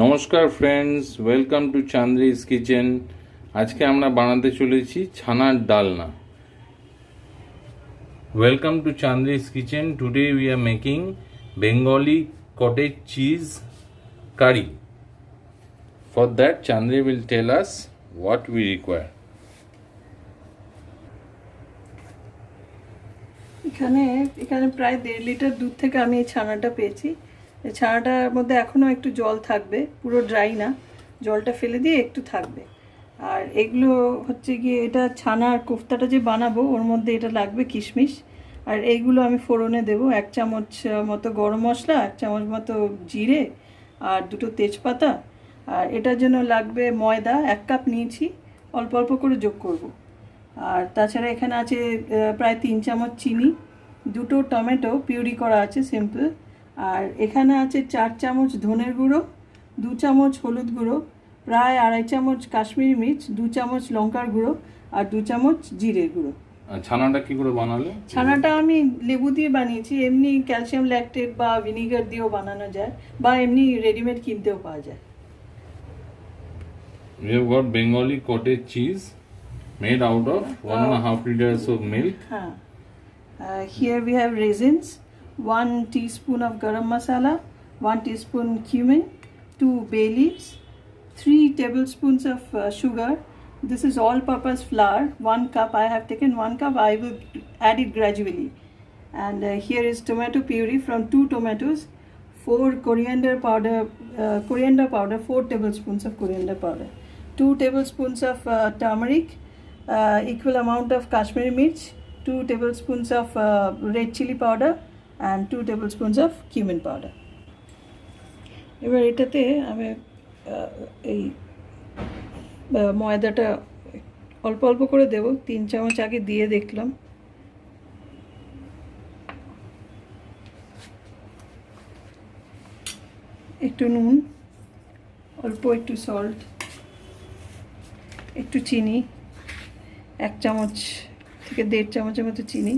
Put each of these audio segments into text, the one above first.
নমস্কার friends, welcome to Chandri's kitchen. আজকে আমরা বানাতে চলেছি ছানার ডালনা। Welcome to Chandri's kitchen. Today we are making Bengali cottage cheese curry. For that Chandri will tell us what we require. এখানে প্রায় 1.5 লিটার দুধ থেকে আমি এই ছানাটা পেয়েছি। এই ছানাটার মধ্যে এখনও একটু জল থাকবে, পুরো ড্রাই না, জলটা ফেলে দিয়ে একটু থাকবে। আর এগুলো হচ্ছে গিয়ে এটা ছানার কোফতাটা যে বানাবো ওর মধ্যে এটা লাগবে কিশমিশ। আর এইগুলো আমি ফোড়নে দেবো 1 চামচ মতো গরম মশলা, 1 চামচ মতো জিরে আর 2টো তেজপাতা। আর এটার জন্য লাগবে ময়দা 1 কাপ নিয়েছি, অল্প অল্প করে যোগ করব। আর তাছাড়া এখানে আছে প্রায় 3 চামচ চিনি, 2টো টমেটো পিউরি করা আছে সিম্পল। আর এখানে আছে 4 চামচ ধনের গুঁড়ো, 2 চামচ হলুদ গুঁড়ো, প্রায় 2.5 চামচ কাশ্মীরি মির্চ, 2 চামচ লঙ্কার গুঁড়ো আর 2 চামচ জিরের গুঁড়ো। ছানাটা কি করে বানালে? ছানাটা আমি লেবু দিয়ে বানিয়েছি, এমনি ক্যালসিয়াম ল্যাকটেট বা ভিনিগার দিয়েও বানানো যায়, বা এমনি রেডিমেড কিনতেও পাওয়া যায়। We have got Bengali cottage cheese made out of 1.5 liters of milk. Here we have raisins, 1 teaspoon of garam masala, 1 teaspoon cumin, 2 bay leaves, 3 tablespoons of sugar. This is all-purpose flour, 1 cup. I have taken 1 cup. I will add it gradually. And here is tomato puree from 2 tomatoes, 4 coriander powder, 4 tablespoons of coriander powder, 2 tablespoons of turmeric, equal amount of Kashmiri mirch, 2 tablespoons of red chili powder and 2 tablespoons of cumin powder. এবার এটাতে আমি এই ময়দাটা অল্প অল্প করে দেব, 3 চামচ আগে দিয়ে দেখলাম। একটু নুন, অল্প একটু সল্ট, একটু চিনি, 1 চামচ থেকে 1.5 চামচের মতো চিনি,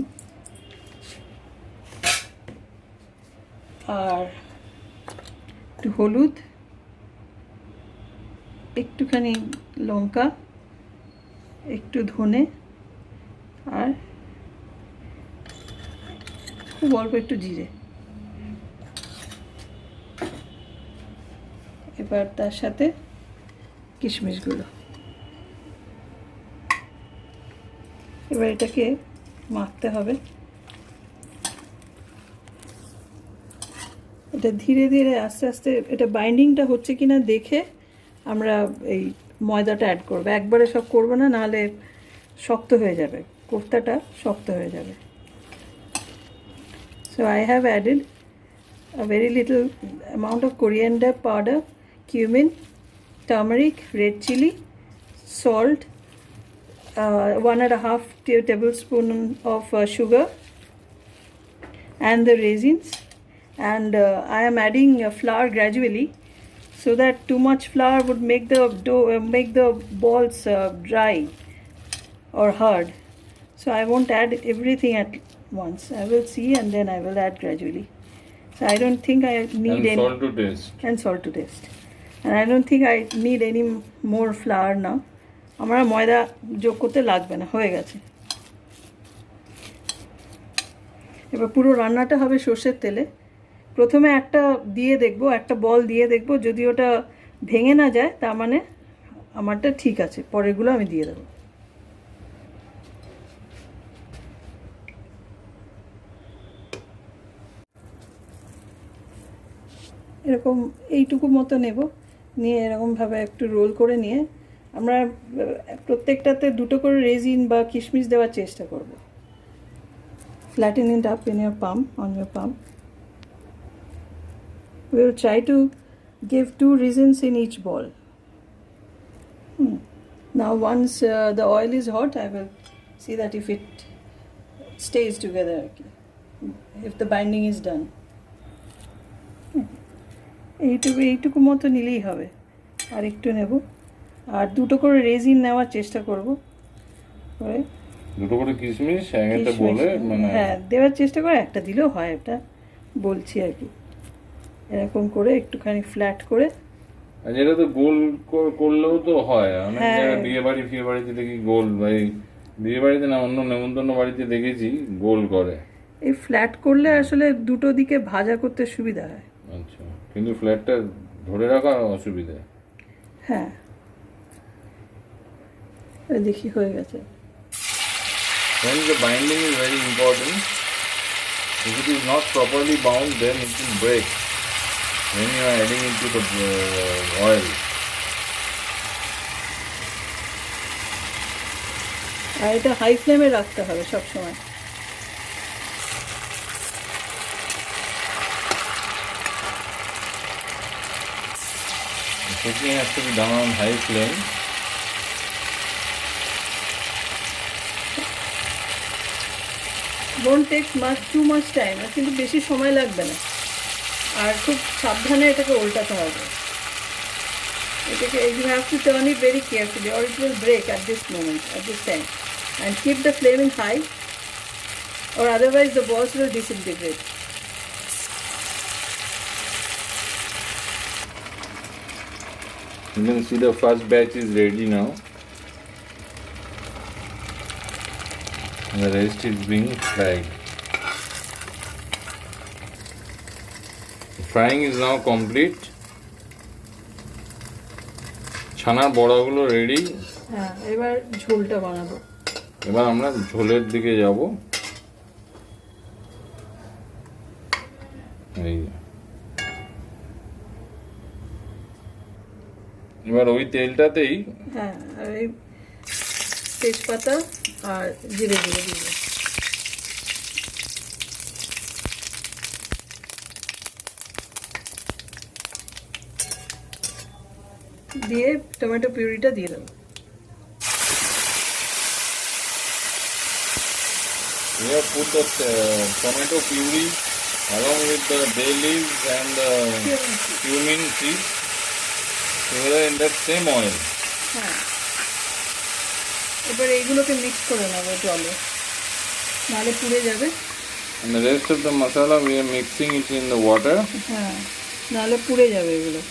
আর একটু হলুদ, একটুখানি লঙ্কা, একটু ধনে, আর খুব অল্প একটু জিরে। এবার তার সাথে কিশমিশগুলো। এবার এটাকে মাখতে হবে। এটা ধীরে ধীরে আস্তে আস্তে এটা বাইন্ডিংটা হচ্ছে কিনা দেখে আমরা এই ময়দাটা অ্যাড করব। একবারে সব করবো না, নাহলে শক্ত হয়ে যাবে, কোফতাটা শক্ত হয়ে যাবে। So I have added a very little amount of coriander powder, cumin, turmeric, red chili, salt, 1.5 tablespoon of sugar, and the raisins. And I am adding flour gradually, so that too much flour would make the dough, make the balls dry or hard. So I won't add everything at once. I will see and then I will add gradually. So I don't think I need and salt to taste. And salt to taste. And I don't think I need any more flour now. আমরা ময়দা যোগ করতে লাগবে না, হয়ে গেছে। এবার পুরো রান্নাটা হবে সর্ষের তেলে। প্রথমে একটা দিয়ে দেখব, একটা বল দিয়ে দেখব, যদি ওটা ভেঙে না যায় তার মানে আমারটা ঠিক আছে, পরেরগুলো আমি দিয়ে দেবো। এরকম এইটুকু মতো নেব, নিয়ে এরকমভাবে একটু রোল করে নিয়ে আমরা প্রত্যেকটাতে 2টো করে রেজিন বা কিশমিশ দেওয়ার চেষ্টা করব। Flatten it up in your palm, on your palm. We will try to give 2 raisins in each ball. Now once the oil is hot, I will see that if it stays together, if the binding is done. এইটুকু মতো নিলেই হবে, আর একটু নেব, আর 2টো করে raisin নেওয়ার চেষ্টা করব। করে 2টো করে কিশমিশ একটা বলে মানে হ্যাঁ দেওয়ার চেষ্টা করে, একটা দিলেও হয়, এটা বলছি আর কি। এরকম করে একটুখানি ফ্ল্যাট করে আর যেটা তো গোল করলেও তো হয়, অনেক হ্যাঁ। জায়গায় বিয়ে বাড়ি ফিয়ে বাড়িতে দেখি গোল, ভাই বিয়ে বাড়িতে না অন্য নেমন্তন্ন বাড়িতে দেখেছি গোল করে। এই ফ্ল্যাট করলে আসলে দুটো দিকে ভাজা করতে সুবিধা হয়। আচ্ছা, কিন্তু ফ্ল্যাটটা ধরে রাখা অসুবিধা। হ্যাঁ, এই দেখি হয়ে গেছে। Friends, the binding is very important. If it is not properly bound, then it will break when you are adding into the oil. আর এটা হাই ফ্লেমে রাখতে হবে সব সময়। The cooking has to be done on high flame. Don't take too much time, কিন্তু বেশি সময় লাগবে না। আর খুব সাবধানে এটাকে উল্টাতে হবে। এটাকে you have to turn it very carefully or it will break at this moment, at this time, and keep the flame in high or otherwise the balls will disintegrate. You can see the first batch is ready now. The rest is being fried. The frying is now complete. ছানার বড়াগুলো ready. হ্যাঁ, এবার ঝোলটা বানাবো। এবার আমরা ঝোলের দিকে যাব। এই এবার ওই তেলটাতেই হ্যাঁ, আর এই তেজপাতা আর জিরে গুঁড়ো দিব। দিয়ে টমেটো পিউরিটা দিয়ে দেবো। we have put the tomato puree along with the bay leaves and the cumin seeds together in that same oil. হ্যাঁ, এবার এইগুলোকে মিক্স করে নেবো জলে, নাহলে পুড়ে যাবে। And the rest of the masala we are mixing it in the water. হ্যাঁ, নাহলে পুড়ে যাবে এগুলো।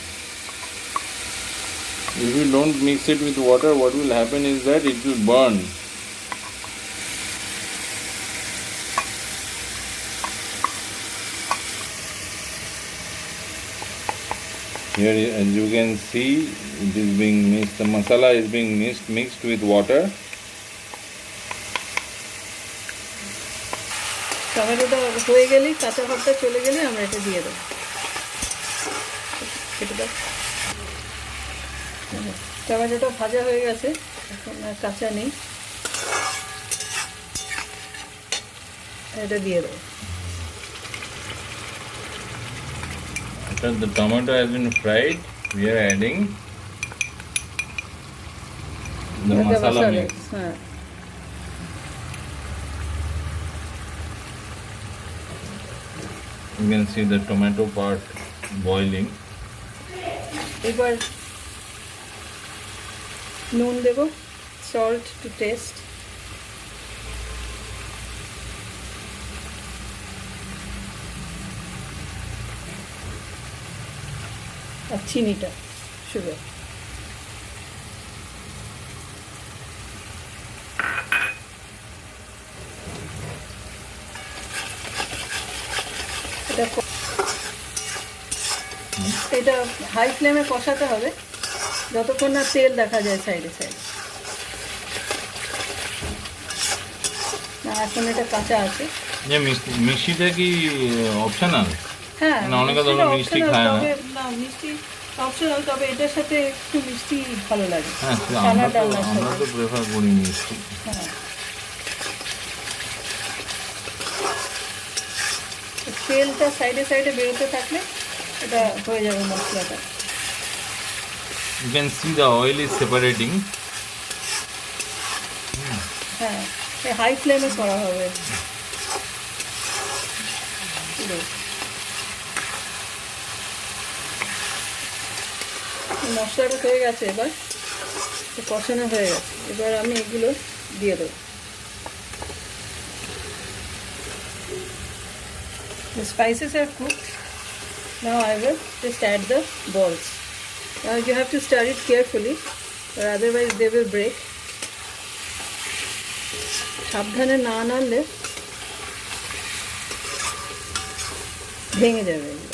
If you don't mix it with water, what will happen is that it will burn. Here, as you can see, it is being mixed. The masala is being mixed with water. টমেটোটা হয়ে গেলেই, কাঁচা ভাবটা চলে গেলে আমরা এটা দিয়ে দেবো। টমেটোটা ভাজা হয়ে গেছে, এখন আর কাঁচা নেই, এটা দিয়ে দেবো। After the tomato has been fried, we are adding the masala mix. হ্যাঁ, You can see the tomato part boiling. এবার নুন দেবো, সল্ট টু টেস্ট। আর চিনিটা, সুগার। এটা হাই ফ্লেমে কষাতে হবে যতক্ষণ না তেল দেখা যায় সাইডে সাইডে। না, এখন এটা কাঁচা আছে। মিষ্টিটা কি অপশনাল? হ্যাঁ, না, অনেকে ধরো মিষ্টি খায় না। না, মিষ্টি অপশনাল, তবে এটার সাথে একটু মিষ্টি ভালো লাগে। হ্যাঁ, আমরা তো প্রেফার করি মিষ্টি। হ্যাঁ, তেলটা সাইডে সাইডে বেরোতে থাকলে এটা হয়ে যাবে মশলাটা। You can see the oil is separating. হ্যাঁ, হাই ফ্লেমে করা হবে। মশলাটা হয়ে গেছে, এবার কষানো হয়ে গেছে। এবার আমি এগুলো দিয়ে দেবো। The spices are cooked. Now I will just add the balls. You have to stir it carefully, or otherwise they will break. সাবধানে না নাড়লে ভেঙে যাবে এগুলো।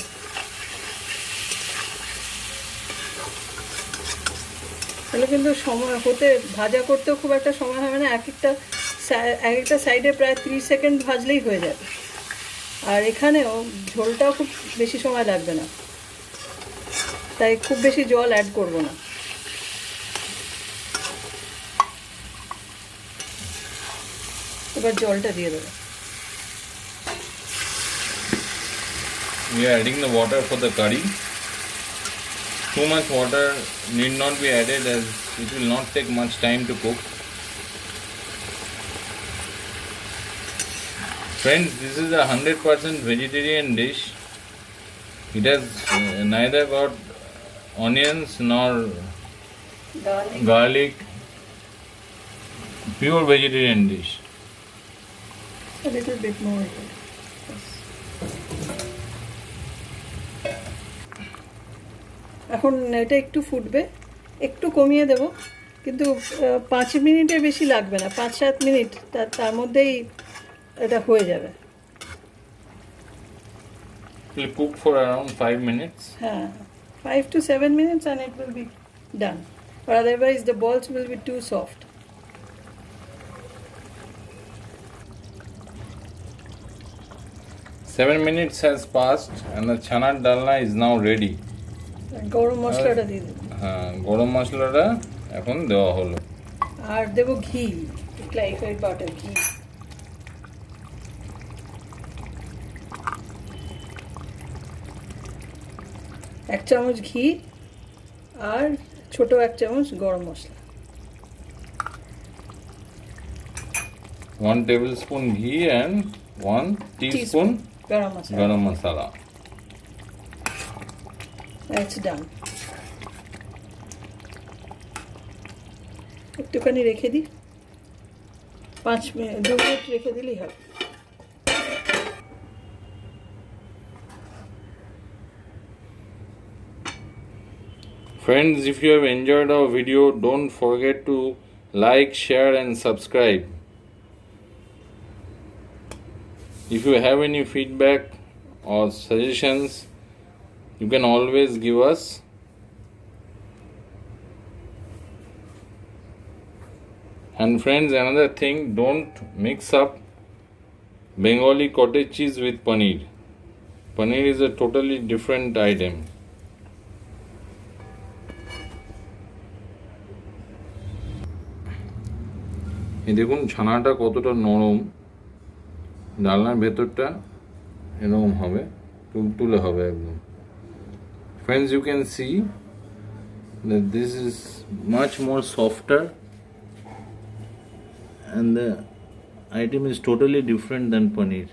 তাহলে কিন্তু সময় হতে ভাজা করতেও খুব একটা সময় হবে না, এক একটা সাইডে প্রায় 30 সেকেন্ড ভাজলেই হয়ে যাবে। আর এখানেও ঝোলটাও খুব বেশি সময় লাগবে না, তাই খুব বেশি জল অ্যাড করব না। এবার জলটা দিয়ে দেবো। We are adding the water for the curry. Too much water need not be added as it will not take much time to cook. Friends, this is a 100% vegetarian dish. It has neither got onions nor garlic. Pure vegetarian dish. A little bit more here. এখন এটা একটু ফুটবে, একটু কমিয়ে দেব, কিন্তু 5 মিনিটের বেশি লাগবে না, 5-7 মিনিট, তার মধ্যেই এটা হয়ে যাবে। It will cook for around 5 minutes. হ্যাঁ, 5 to 7 minutes and it will be done, or otherwise the balls will be too soft. Seven minutes has passed and the chana dalna is now ready. গরম মশলাটা দিয়ে দেবো। হ্যাঁ, গরম মশলাটা এখন দেওয়া হলো। আর দেবো ঘি, ক্লারিফাইড বাটার ঘি। এক চামচ ঘি আর ছোট 1 চামচ গরম মশলা। 1 tablespoon ghee and 1 teaspoon গরম মশলা। garam masala. That's done. একটুখানি রেখে দিই, 2 মিনিট রেখে দিলেই হবে। Friends, if you have enjoyed our video, don't forget to like, share and subscribe. If you have any feedback or suggestions, you can always give us. And friends, another thing, don't mix up Bengali cottage cheese with paneer. Paneer is a totally different item. এই দেখুন ছানাটা কতটা নরম, ডালনার ভেতরটা এরকম হবে, তুলতুলে হবে একদম। Friends, you can see that this is much more softer and the item is totally different than paneer.